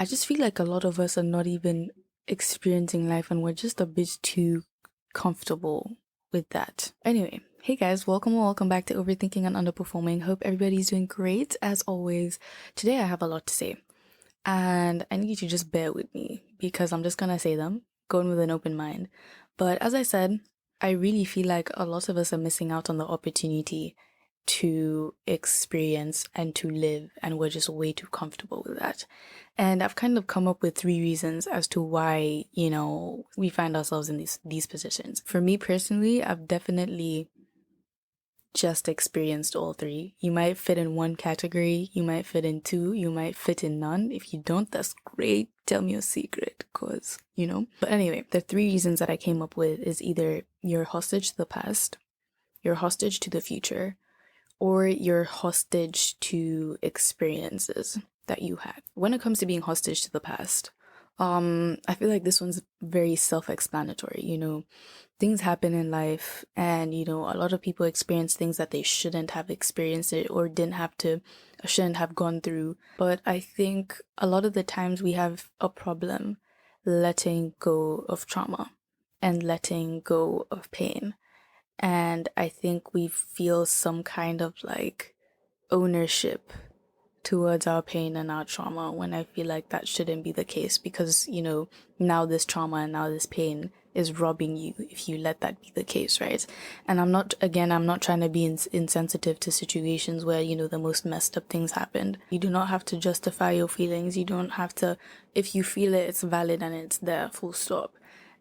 I just feel like a lot of us are not even experiencing life and we're just a bit too comfortable with that. Anyway, hey guys, welcome back to Overthinking and Underperforming. Hope everybody's doing great. As always, today I have a lot to say and I need you to just bear with me because I'm just gonna say them, going with an open mind. But as I said, I really feel like a lot of us are missing out on the opportunity to experience and to live, and we're just way too comfortable with that. And I've kind of come up with three reasons as to why, we find ourselves in these positions. For me personally, I've definitely just experienced all three. You might fit in one category, you might fit in two, you might fit in none. If you don't, that's great. Tell me your secret, cause. But anyway, the three reasons that I came up with is either you're hostage to the past, you're hostage to the future, or you're hostage to experiences that you had. When it comes to being hostage to the past, I feel like this one's very self-explanatory. Things happen in life, and a lot of people experience things that they shouldn't have experienced it or shouldn't have gone through. But I think a lot of the times we have a problem letting go of trauma and letting go of pain. And I think we feel some kind of like ownership towards our pain and our trauma, when I feel like that shouldn't be the case, because now this trauma and now this pain is robbing you if you let that be the case, right? And I'm not trying to be insensitive to situations where the most messed up things happened. You do not have to justify your feelings. You don't have to. If you feel it, it's valid and it's there, full stop.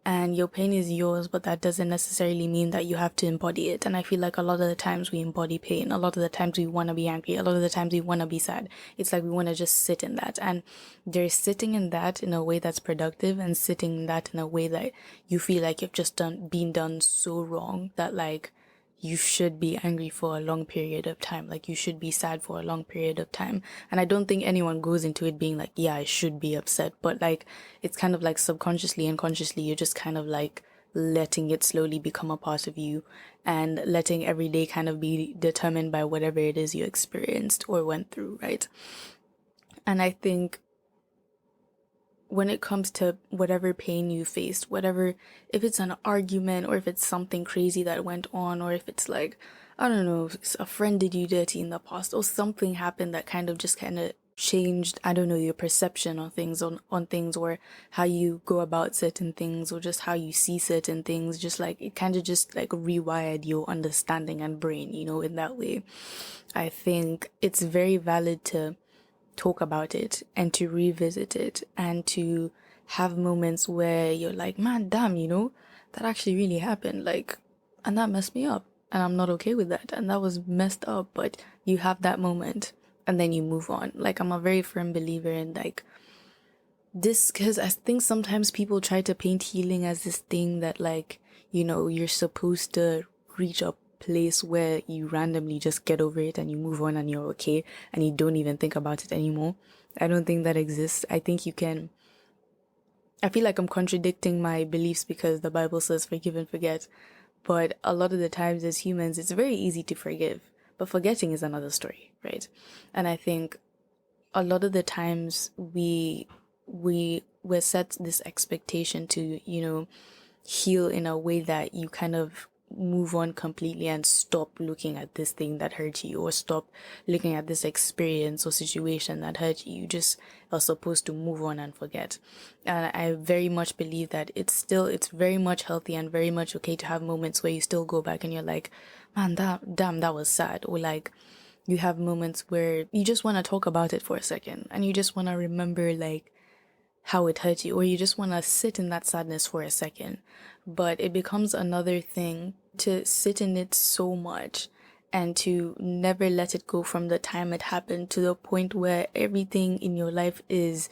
And your pain is yours, but that doesn't necessarily mean that you have to embody it. And I feel like a lot of the times we embody pain. A lot of the times we want to be angry. A lot of the times we want to be sad. It's like we want to just sit in that. And there's sitting in that in a way that's productive, and sitting in that in a way that you feel like you've just been done so wrong that like you should be angry for a long period of time. Like you should be sad for a long period of time. And I don't think anyone goes into it being like, yeah, I should be upset. But like, it's kind of like subconsciously and consciously, you're just kind of like letting it slowly become a part of you, and letting every day kind of be determined by whatever it is you experienced or went through, right? And I think when it comes to whatever pain you faced, whatever, if it's an argument or if it's something crazy that went on, or if it's like, I don't know, a friend did you dirty in the past, or something happened that kind of changed, I don't know, your perception on things, on things, or how you go about certain things, or just how you see certain things, just like it kind of just like rewired your understanding and brain, in that way. I think it's very valid to talk about it and to revisit it and to have moments where you're like, man, damn, that actually really happened. Like, and that messed me up. And I'm not okay with that. And that was messed up. But you have that moment and then you move on. Like, I'm a very firm believer in like this, because I think sometimes people try to paint healing as this thing that like, you're supposed to reach a place where you randomly just get over it and you move on and you're okay and you don't even think about it anymore. I don't think that exists. I think you can. I feel like I'm contradicting my beliefs because the Bible says forgive and forget. But a lot of the times as humans, it's very easy to forgive. But forgetting is another story, right? And I think a lot of the times we're set this expectation to, heal in a way that you kind of move on completely and stop looking at this thing that hurt you, or stop looking at this experience or situation that hurt you. You just are supposed to move on and forget. And I very much believe that it's very much healthy and very much okay to have moments where you still go back and you're like, man, that was sad. Or like, you have moments where you just want to talk about it for a second and you just want to remember like how it hurt you, or you just want to sit in that sadness for a second. But it becomes another thing to sit in it so much and to never let it go from the time it happened to the point where everything in your life is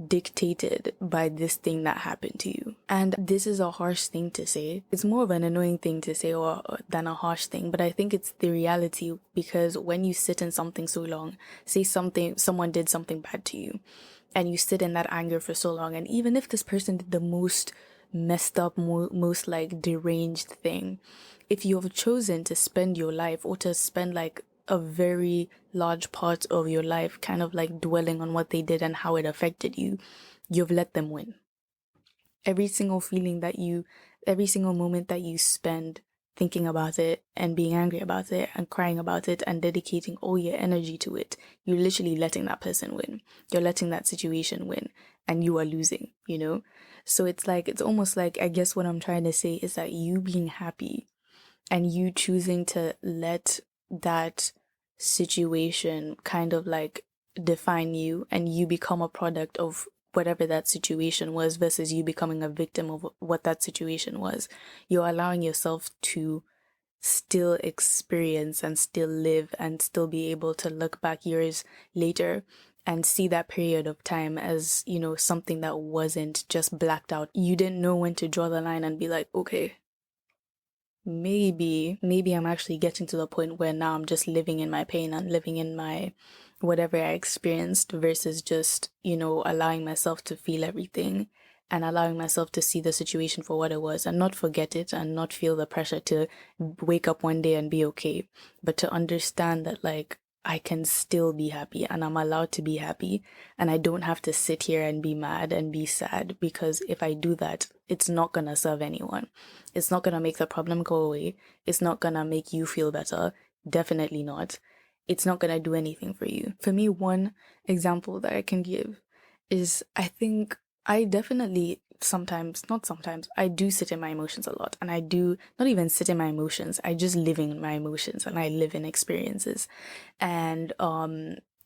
dictated by this thing that happened to you. And this is a harsh thing to say. It's more of an annoying thing to say or than a harsh thing, but I think it's the reality, because when you sit in something so long, say someone did something bad to you, and you sit in that anger for so long, and even if this person did the most messed up, most like deranged thing, if you have chosen to spend your life, or to spend like a very large part of your life, kind of like dwelling on what they did and how it affected you, you've let them win. Every single feeling that you, every single moment that you spend thinking about it and being angry about it and crying about it and dedicating all your energy to it, you're literally letting that person win. You're letting that situation win and you are losing, you know? So it's like, it's almost like, I guess what I'm trying to say is that you being happy and you choosing to let that situation kind of like define you and you become a product of whatever that situation was versus you becoming a victim of what that situation was. You're allowing yourself to still experience and still live and still be able to look back years later and see that period of time as, you know, something that wasn't just blacked out. You didn't know when to draw the line and be like, okay, maybe I'm actually getting to the point where now I'm just living in my pain and living in my whatever I experienced versus just, you know, allowing myself to feel everything and allowing myself to see the situation for what it was and not forget it and not feel the pressure to wake up one day and be okay, but to understand that like I can still be happy and I'm allowed to be happy and I don't have to sit here and be mad and be sad, because if I do that, it's not gonna serve anyone. It's not gonna make the problem go away. It's not gonna make you feel better. Definitely not. It's not gonna do anything for you. For me, one example that I can give is I think I definitely sometimes, not sometimes, I do sit in my emotions a lot. And I do not even sit in my emotions. I just live in my emotions and I live in experiences. And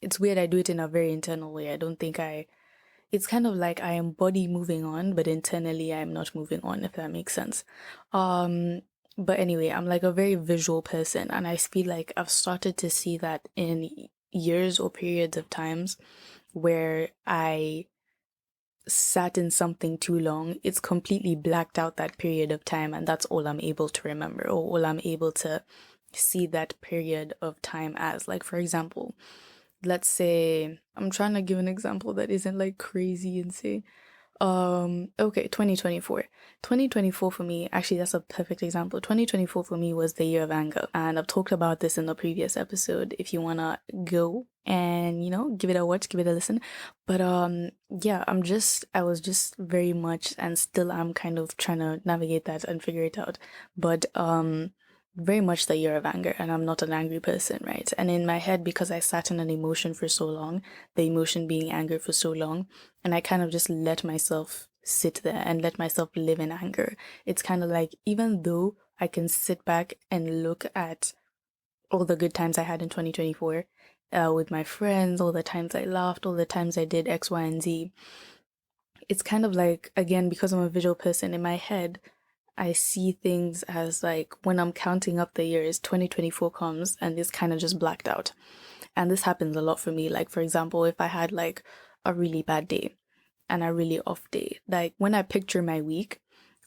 it's weird, I do it in a very internal way. I don't think it's kind of like I am body moving on, but internally I am not moving on, if that makes sense. But anyway, I'm like a very visual person and I feel like I've started to see that in years or periods of times where I sat in something too long, it's completely blacked out that period of time and that's all I'm able to remember or all I'm able to see that period of time as. Like, for example, let's say I'm trying to give an example that isn't like crazy insane. Okay, 2024. 2024 for me, actually that's a perfect example. 2024 for me was the year of anger. And I've talked about this in the previous episode if you wanna go and, you know, give it a watch, give it a listen. But yeah, I was just very much and still I'm kind of trying to navigate that and figure it out. But very much the year of anger, and I'm not an angry person, right? And in my head, because I sat in an emotion for so long, the emotion being anger for so long, and I kind of just let myself sit there and let myself live in anger. It's kind of like, even though I can sit back and look at all the good times I had in 2024, with my friends, all the times I laughed, all the times I did X, Y, and Z, it's kind of like, again, because I'm a visual person, in my head, I see things as like when I'm counting up the years, 2024 comes and it's kind of just blacked out. And this happens a lot for me. Like, for example, if I had like a really bad day and a really off day, like when I picture my week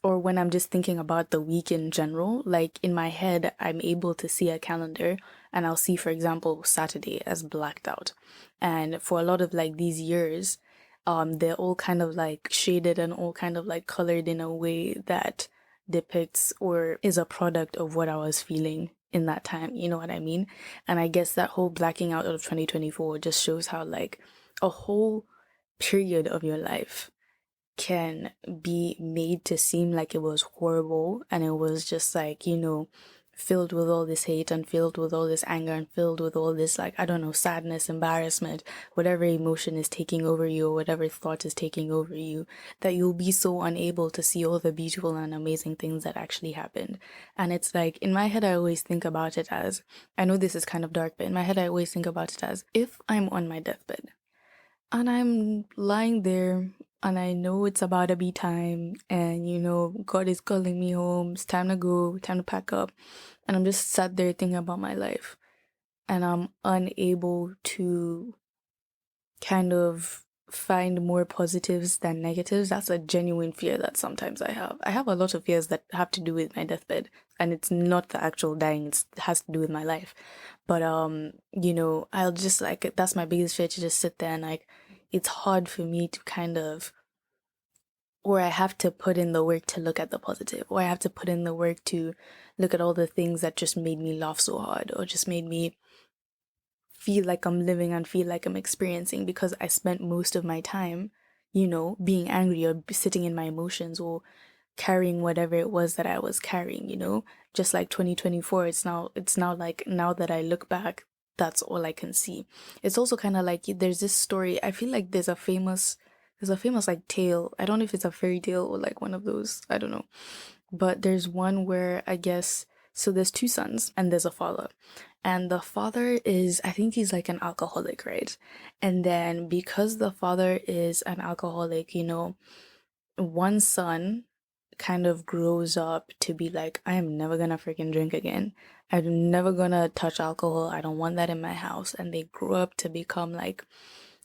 or when I'm just thinking about the week in general, like in my head, I'm able to see a calendar and I'll see, for example, Saturday as blacked out. And for a lot of like these years, they're all kind of like shaded and all kind of like colored in a way that depicts or is a product of what I was feeling in that time. You know what I mean? And I guess that whole blacking out of 2024 just shows how like a whole period of your life can be made to seem like it was horrible and it was just like, you know, filled with all this hate and filled with all this anger and filled with all this, like, I don't know, sadness, embarrassment, whatever emotion is taking over you or whatever thought is taking over you, that you'll be so unable to see all the beautiful and amazing things that actually happened. And it's like, in my head, I always think about it as, I know this is kind of dark, but in my head, I always think about it as, if I'm on my deathbed and I'm lying there and I know it's about to be time and, you know, God is calling me home, it's time to go, time to pack up. And I'm just sat there thinking about my life and I'm unable to kind of find more positives than negatives. That's a genuine fear that sometimes I have. I have a lot of fears that have to do with my deathbed, and it's not the actual dying, it has to do with my life. But you know, I'll just like, that's my biggest fear, to just sit there and like, it's hard for me to kind of, or I have to put in the work to look at the positive, or I have to put in the work to look at all the things that just made me laugh so hard or just made me feel like I'm living and feel like I'm experiencing, because I spent most of my time, you know, being angry or sitting in my emotions or carrying whatever it was that I was carrying, you know? Just like 2024, it's now like, now that I look back, that's all I can see. It's also kind of like there's this story. I feel like there's a famous like tale. I don't know if it's a fairy tale or like one of those, I don't know. But there's one where I guess, so there's two sons and there's a father. And the father is, I think he's like an alcoholic, right? And then because the father is an alcoholic, you know, one son kind of grows up to be like, I am never gonna freaking drink again. I'm never gonna touch alcohol. I don't want that in my house. And they grow up to become like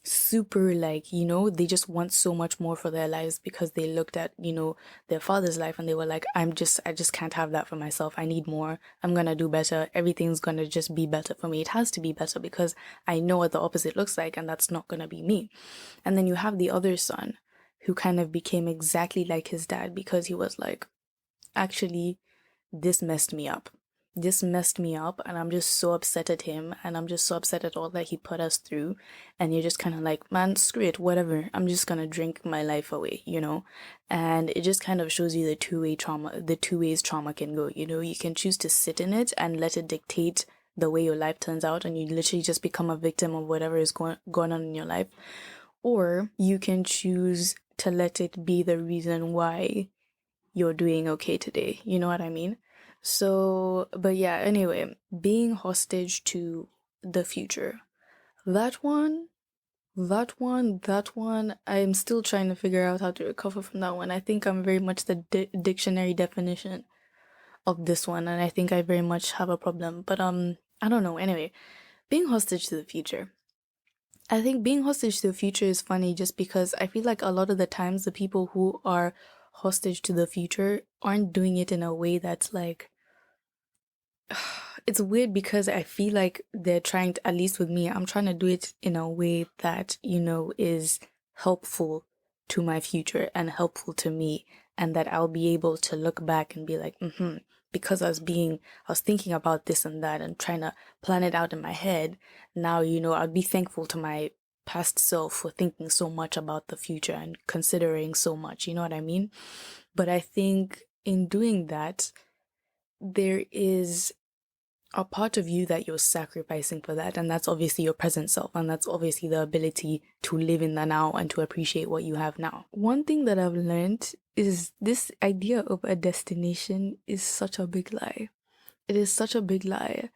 super, like, you know, they just want so much more for their lives because they looked at, you know, their father's life and they were like, I just can't have that for myself. I need more. I'm gonna do better. Everything's gonna just be better for me. It has to be better because I know what the opposite looks like, and that's not gonna be me. And then you have the other son who kind of became exactly like his dad because he was like, actually, this messed me up. This messed me up, and I'm just so upset at him, and I'm just so upset at all that he put us through. And you're just kind of like, man, screw it, whatever. I'm just gonna drink my life away, you know? And it just kind of shows you the two ways trauma can go, you know? You can choose to sit in it and let it dictate the way your life turns out, and you literally just become a victim of whatever is going on in your life. Or you can choose to let it be the reason why you're doing okay today. You know what I mean? So, but yeah, anyway, being hostage to the future. That one, that one, I'm still trying to figure out how to recover from that one. I think I'm very much the dictionary definition of this one, and I think I very much have a problem. But I don't know. Anyway, being hostage to the future. I think being hostage to the future is funny just because I feel like a lot of the times the people who are hostage to the future aren't doing it in a way that's like, it's weird because I feel like they're trying to, at least with me, I'm trying to do it in a way that, you know, is helpful to my future and helpful to me, and that I'll be able to look back and be like, because I was thinking about this and that and trying to plan it out in my head. Now, you know, I'd be thankful to my past self for thinking so much about the future and considering so much, you know what I mean? But I think in doing that, there is a part of you that you're sacrificing for that, and that's obviously your present self, and that's obviously the ability to live in the now and to appreciate what you have now. One thing that I've learned is this idea of a destination is such a big lie. It is such a big lie.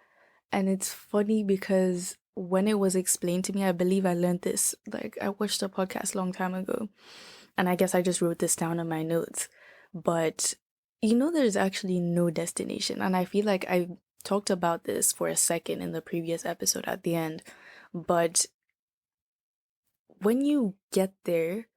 And it's funny because when it was explained to me, I believe I learned this. Like, I watched a podcast a long time ago, and I guess I just wrote this down in my notes. But you know, there's actually no destination. And I feel like I talked about this for a second in the previous episode at the end. But when you get there,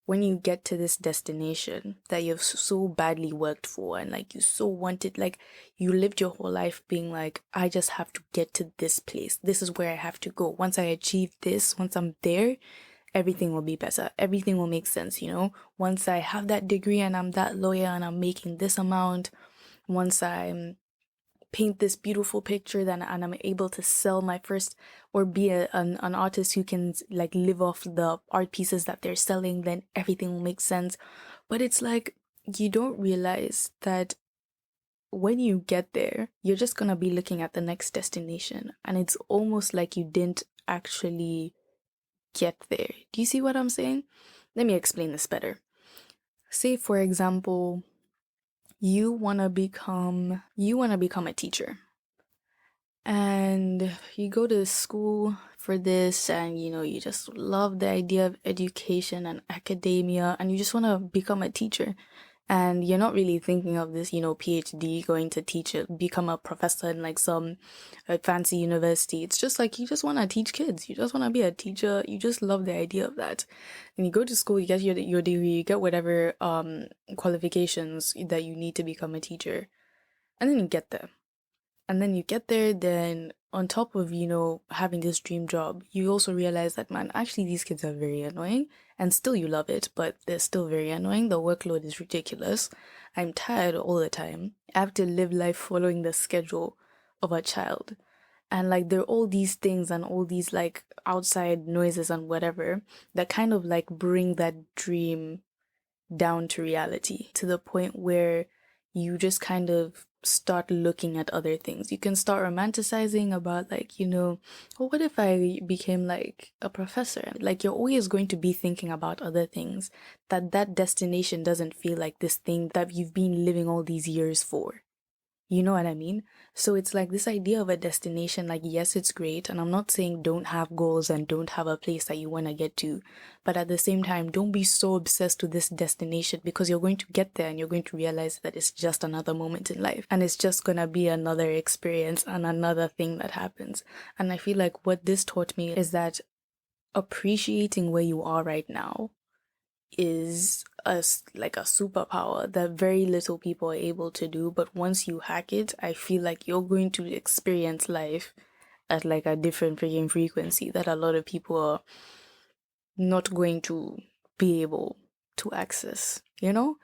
when you get to this destination that you've so badly worked for and like you so wanted, like you lived your whole life being like, I just have to get to this place. This is where I have to go. Once I achieve this, once I'm there, everything will be better. Everything will make sense, you know? Once I have that degree and I'm that lawyer and I'm making this amount, once I paint this beautiful picture, then and I'm able to sell my first, or be an artist who can like live off the art pieces that they're selling, then everything will make sense. But it's like you don't realize that when you get there, you're just gonna be looking at the next destination, and it's almost like you didn't actually get there. Do you see what I'm saying? Let me explain this better. Say for example, you want to become a teacher, and you go to school for this, and you know, you just love the idea of education and academia, and you just want to become a teacher. And you're not really thinking of this, you know, PhD, going to teach it, become a professor in like some fancy university. It's just like you just want to teach kids. You just want to be a teacher. You just love the idea of that. And you go to school, you get your degree, you get whatever qualifications that you need to become a teacher, and then you get there. And then you get there, then on top of, you know, having this dream job, you also realize that, man, actually these kids are very annoying, and still you love it, but they're still very annoying. The workload is ridiculous. I'm tired all the time. I have to live life following the schedule of a child. And like there are all these things and all these like outside noises and whatever that kind of like bring that dream down to reality, to the point where you just kind of start looking at other things. You can start romanticizing about like, well, what if I became like a professor? Like you're always going to be thinking about other things, that destination doesn't feel like this thing that you've been living all these years for. You know what I mean? So it's like this idea of a destination, like, yes, it's great. And I'm not saying don't have goals and don't have a place that you want to get to. But at the same time, don't be so obsessed with this destination, because you're going to get there and you're going to realize that it's just another moment in life. And it's just going to be another experience and another thing that happens. And I feel like what this taught me is that appreciating where you are right now is like a superpower that very little people are able to do. But once you hack it, I feel like you're going to experience life at like a different freaking frequency that a lot of people are not going to be able to access, you know?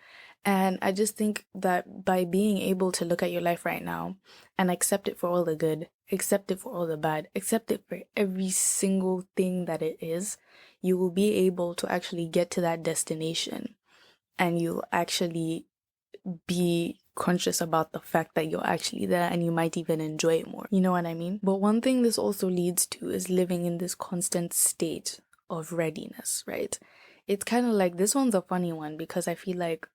And I just think that by being able to look at your life right now and accept it for all the good, accept it for all the bad, accept it for every single thing that it is, you will be able to actually get to that destination, and you'll actually be conscious about the fact that you're actually there, and you might even enjoy it more. You know what I mean? But one thing this also leads to is living in this constant state of readiness, right? It's kind of like, this one's a funny one because I feel like,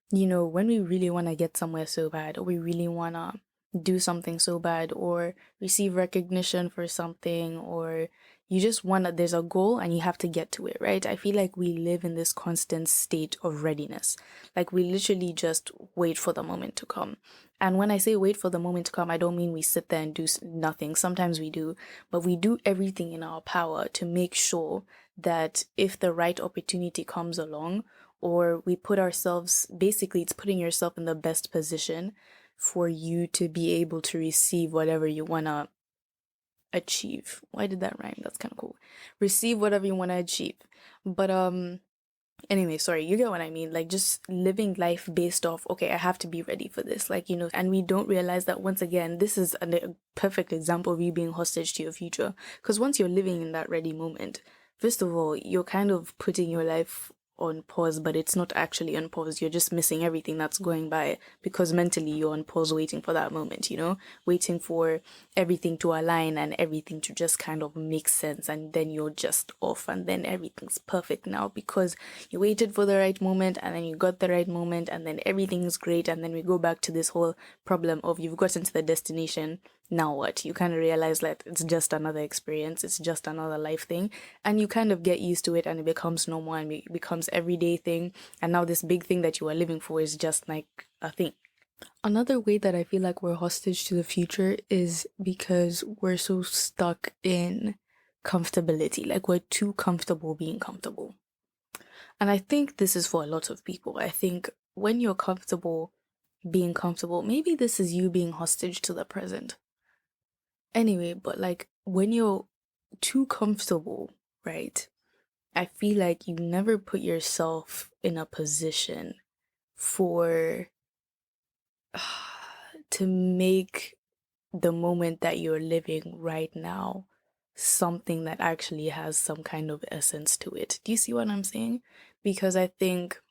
when we really want to get somewhere so bad, or we really want to do something so bad, or receive recognition for something, or you just want to, there's a goal and you have to get to it, right? I feel like we live in this constant state of readiness. Like we literally just wait for the moment to come. And when I say wait for the moment to come, I don't mean we sit there and do nothing. Sometimes we do, but we do everything in our power to make sure that if the right opportunity comes along, or we put ourselves, basically it's putting yourself in the best position for you to be able to receive whatever you want to achieve. Why did that rhyme? That's kind of cool. Receive whatever you want to achieve. But anyway, sorry, you get what I mean. Like just living life based off, okay, I have to be ready for this. Like, and we don't realize that, once again, this is a perfect example of you being hostage to your future. Because once you're living in that ready moment, first of all, you're kind of putting your life on pause, but it's not actually on pause. You're just missing everything that's going by, because mentally you're on pause waiting for that moment, waiting for everything to align and everything to just kind of make sense, and then you're just off, and then everything's perfect now because you waited for the right moment, and then you got the right moment, and then everything's great. And then we go back to this whole problem of, you've gotten to the destination, now what? You kind of realize that it's just another experience, it's just another life thing, and you kind of get used to it, and it becomes normal, and it becomes everyday thing. And now this big thing that you are living for is just like a thing. Another way that I feel like we're hostage to the future is because we're so stuck in comfortability. Like we're too comfortable being comfortable. And I think this is for a lot of people. I think when you're comfortable being comfortable, maybe this is you being hostage to the present. Anyway, but like when you're too comfortable, right? I feel like you never put yourself in a position for to make the moment that you're living right now something that actually has some kind of essence to it. Do you see what I'm saying? Because I think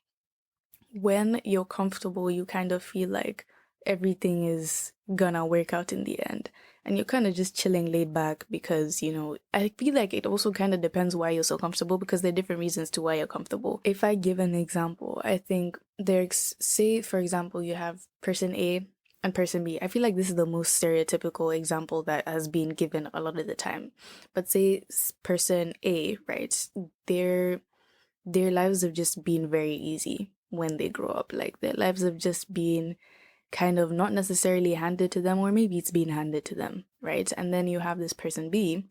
when you're comfortable, you kind of feel like everything is gonna work out in the end. And you're kind of just chilling laid back because, I feel like it also kind of depends why you're so comfortable, because there are different reasons to why you're comfortable. If I give an example, I think say, for example, you have person A and person B. I feel like this is the most stereotypical example that has been given a lot of the time. But say person A, right? Their lives have just been very easy when they grow up. Like their lives have just been kind of not necessarily handed to them, or maybe it's been handed to them, right? And then you have this person B,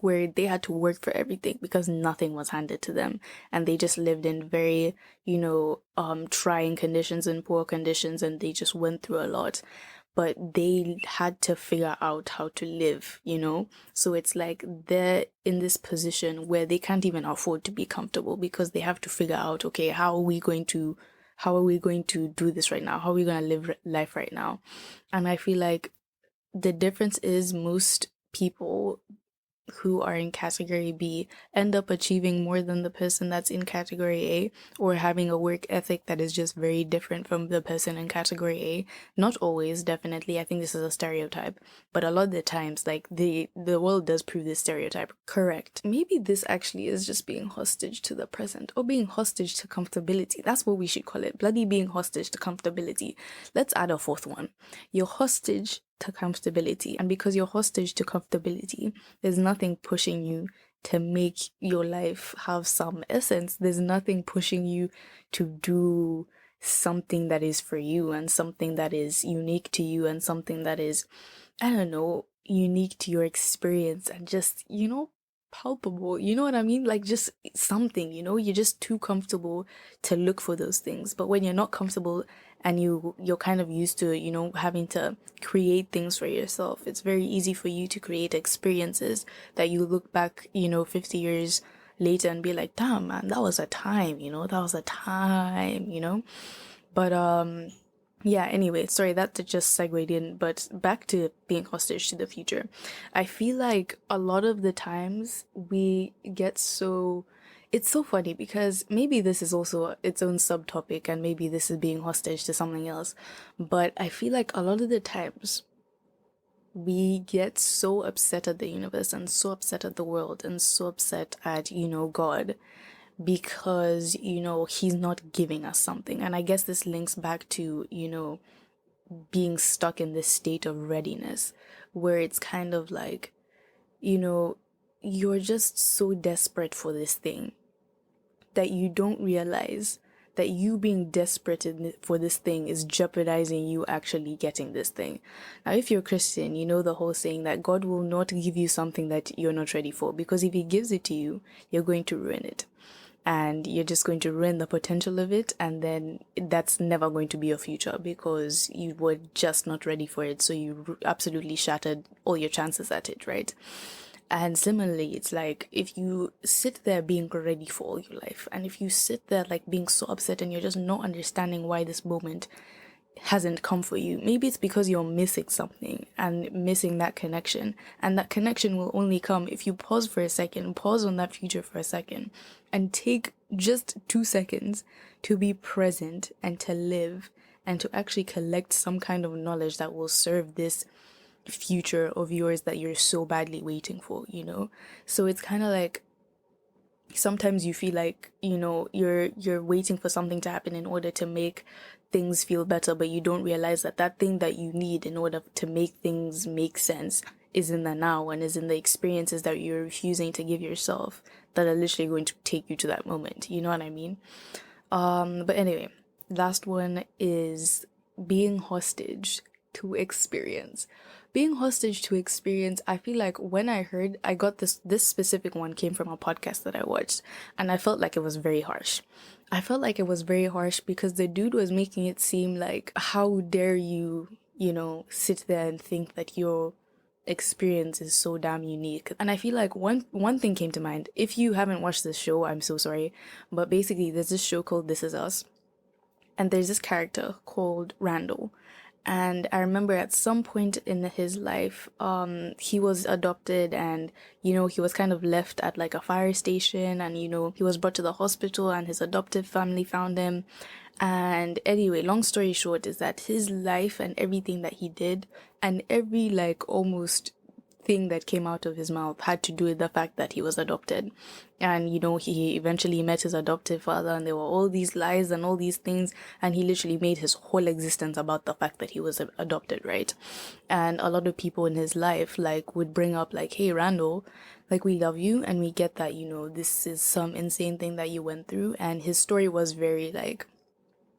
where they had to work for everything because nothing was handed to them, and they just lived in very, trying conditions and poor conditions, and they just went through a lot. But they had to figure out how to live, So it's like they're in this position where they can't even afford to be comfortable, because they have to figure out, okay, how are we going to do this right now? How are we going to live life right now? And I feel like the difference is most people who are in category B end up achieving more than the person that's in category A, or having a work ethic that is just very different from the person in category A. Not always, definitely. I think this is a stereotype, but a lot of the times, like the world does prove this stereotype correct. Maybe this actually is just being hostage to the present, or being hostage to comfortability. That's what we should call it. Bloody being hostage to comfortability. Let's add a fourth one. You're hostage to comfortability, and because you're hostage to comfortability, there's nothing pushing you to make your life have some essence. There's nothing pushing you to do something that is for you, and something that is unique to you, and something that is, I don't know, unique to your experience, and just, palpable. You know what I mean? Like, just something, you're just too comfortable to look for those things. But when you're not comfortable, and you're kind of used to, having to create things for yourself, it's very easy for you to create experiences that you look back, 50 years later and be like, damn, man, that was a time, that was a time, But yeah, anyway, sorry, that just segued in, but back to being hostage to the future. I feel like a lot of the times we get it's so funny, because maybe this is also its own subtopic, and maybe this is being hostage to something else, but I feel like a lot of the times we get so upset at the universe, and so upset at the world, and so upset at, God, because, he's not giving us something. And I guess this links back to, being stuck in this state of readiness, where it's kind of like, you're just so desperate for this thing that you don't realize that you being desperate for this thing is jeopardizing you actually getting this thing. Now, if you're a Christian, you know the whole saying that God will not give you something that you're not ready for, because if he gives it to you, you're going to ruin it. And you're just going to ruin the potential of it, and then that's never going to be your future, because you were just not ready for it, so you absolutely shattered all your chances at it, right? And similarly, it's like, if you sit there being ready for all your life, and if you sit there like being so upset, and you're just not understanding why this moment hasn't come for you, maybe it's because you're missing something, and missing that connection. And that connection will only come if you pause for a second, pause on that future for a second, and take just 2 seconds to be present, and to live, and to actually collect some kind of knowledge that will serve this future of yours that you're so badly waiting for, So it's kind of like, sometimes you feel like, you're waiting for something to happen in order to make things feel better, but you don't realize that that thing that you need in order to make things make sense is in the now, and is in the experiences that you're refusing to give yourself, that are literally going to take you to that moment. You know what I mean? But anyway, last one is being hostage to experience. Being hostage to experience, I feel like when I got this specific one came from a podcast that I watched, and I felt like it was very harsh. I felt like it was very harsh because the dude was making it seem like, how dare you, sit there and think that your experience is so damn unique. And I feel like one thing came to mind. If you haven't watched this show, I'm so sorry, but basically there's this show called This Is Us, and there's this character called Randall. And I remember at some point in his life, he was adopted, and, he was kind of left at like a fire station, and, he was brought to the hospital, and his adoptive family found him. And anyway, long story short is that his life and everything that he did, and every like almost thing that came out of his mouth, had to do with the fact that he was adopted. And he eventually met his adoptive father, and there were all these lies and all these things, and he literally made his whole existence about the fact that he was adopted, right? And a lot of people in his life like would bring up like, hey Randall, like, we love you, and we get that, this is some insane thing that you went through. And his story was very like,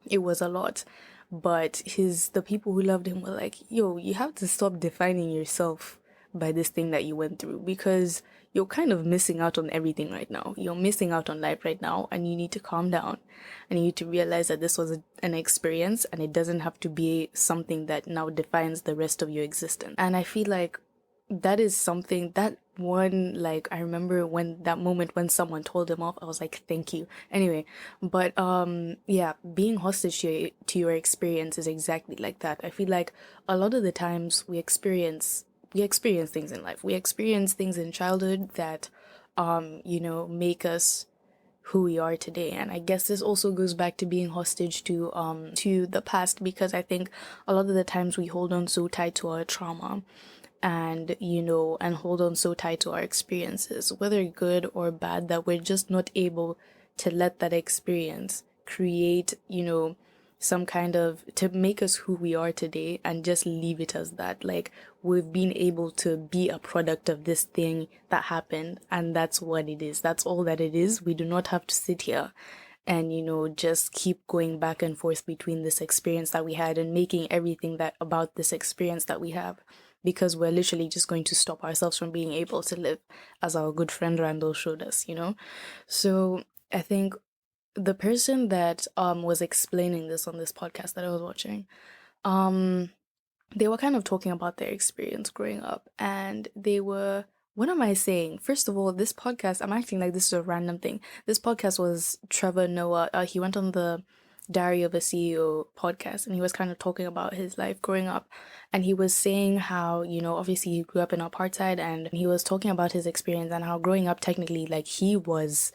it was a lot. But the people who loved him were like, yo, you have to stop defining yourself by this thing that you went through, because you're kind of missing out on everything right now. You're missing out on life right now, and you need to calm down, and you need to realize that this was an experience, and it doesn't have to be something that now defines the rest of your existence. And I feel like that is something that one, like, I remember when that moment when someone told him off, I was like, thank you. Anyway, but yeah, being hostage to your experience is exactly like that. I feel like a lot of the times we experience things in life. We experience things in childhood that make us who we are today. And I guess this also goes back to being hostage to the past, because I think a lot of the times we hold on so tight to our trauma, and and hold on so tight to our experiences, whether good or bad, that we're just not able to let that experience create some kind of, to make us who we are today, and just leave it as that. Like, we've been able to be a product of this thing that happened, and that's what it is. That's all that it is. We do not have to sit here and just keep going back and forth between this experience that we had and making everything that about this experience that we have, because we're literally just going to stop ourselves from being able to live, as our good friend Randall showed us. So I think the person that was explaining this on this podcast that I was watching, um they were kind of talking about their experience growing up, and they were, what am I saying? First of all, this podcast, I'm acting like this is a random thing. This podcast was Trevor Noah. He went on the Diary of a CEO podcast, and he was kind of talking about his life growing up. And he was saying how, obviously he grew up in apartheid, and he was talking about his experience and how growing up, technically, like, he was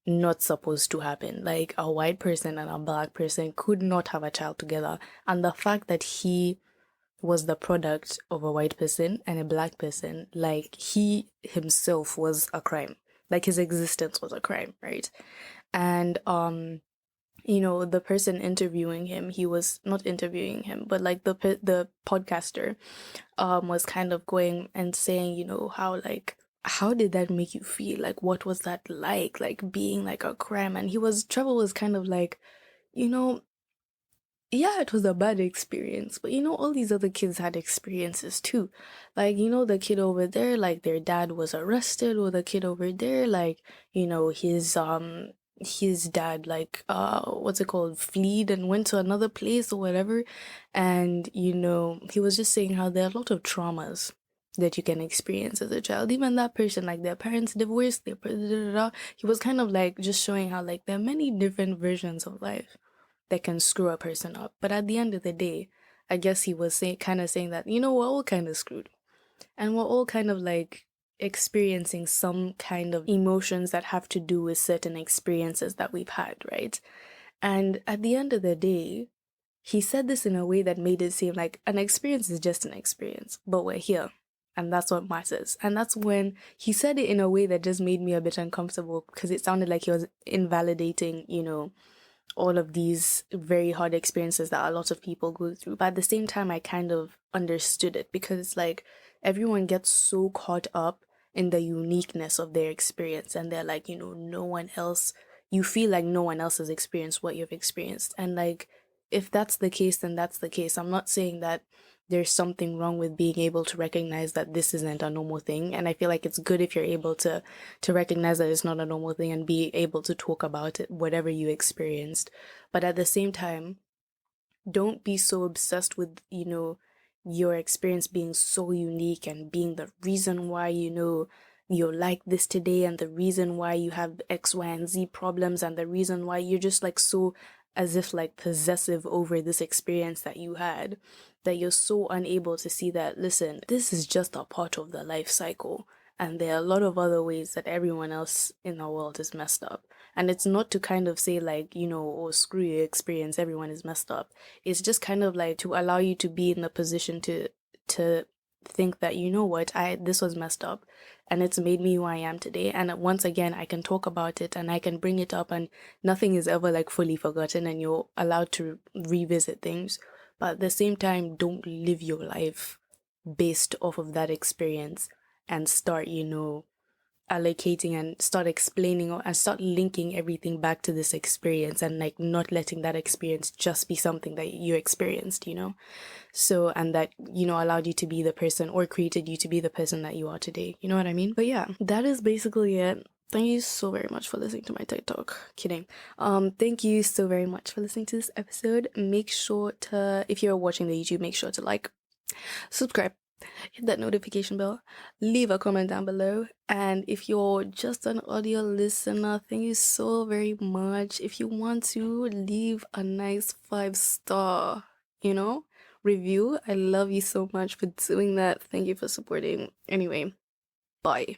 not supposed to happen. Like, a white person and a black person could not have a child together. And the fact that he was the product of a white person and a black person, like, he himself was a crime. Like, his existence was a crime, right? And the person interviewing him, he was not interviewing him, but like the podcaster was kind of going and saying, how, like, how did that make you feel? Like, what was that like being like a crime? And Trevor was kind of like, you know, yeah, it was a bad experience, but all these other kids had experiences too. Like, the kid over there, like, their dad was arrested, or the kid over there, like, his dad, like, what's it called, fled and went to another place or whatever. And he was just saying how there are a lot of traumas that you can experience as a child. Even that person, like, their parents divorced, he was kind of like just showing how, like, there are many different versions of life that can screw a person up. But at the end of the day, I guess he was kind of saying that, we're all kind of screwed. And we're all kind of like experiencing some kind of emotions that have to do with certain experiences that we've had, right? And at the end of the day, he said this in a way that made it seem like an experience is just an experience, but we're here. And that's what matters. And that's when he said it in a way that just made me a bit uncomfortable, because it sounded like he was invalidating, all of these very hard experiences that a lot of people go through. But at the same time, I kind of understood it, because it's like everyone gets so caught up in the uniqueness of their experience, and they're like, no one else, you feel like no one else has experienced what you've experienced. And like, if that's the case, then that's the case. I'm not saying that there's something wrong with being able to recognize that this isn't a normal thing. And I feel like it's good if you're able to recognize that it's not a normal thing and be able to talk about it, whatever you experienced. But at the same time, don't be so obsessed with, your experience being so unique and being the reason why, you're like this today, and the reason why you have X, Y, and Z problems, and the reason why you're just like so, as if like possessive over this experience that you had, that you're so unable to see that, listen, this is just a part of the life cycle. And there are a lot of other ways that everyone else in the world is messed up. And it's not to kind of say like, oh, screw your experience, everyone is messed up. It's just kind of like to allow you to be in the position to think that, what, this was messed up, and it's made me who I am today. And once again, I can talk about it and I can bring it up, and nothing is ever like fully forgotten, and you're allowed to revisit things. But at the same time, don't live your life based off of that experience, and start, allocating and start explaining and start linking everything back to this experience, and like not letting that experience just be something that you experienced, so, and that, allowed you to be the person, or created you to be the person that you are today. You know what I mean? But yeah, that is basically it. Thank you so very much for listening to my TED Talk. Kidding. Thank you so very much for listening to this episode. Make sure to, if you're watching the YouTube, make sure to like, subscribe, hit that notification bell, leave a comment down below. And if you're just an audio listener, thank you so very much. If you want to leave a nice 5-star, review, I love you so much for doing that. Thank you for supporting. Anyway, bye.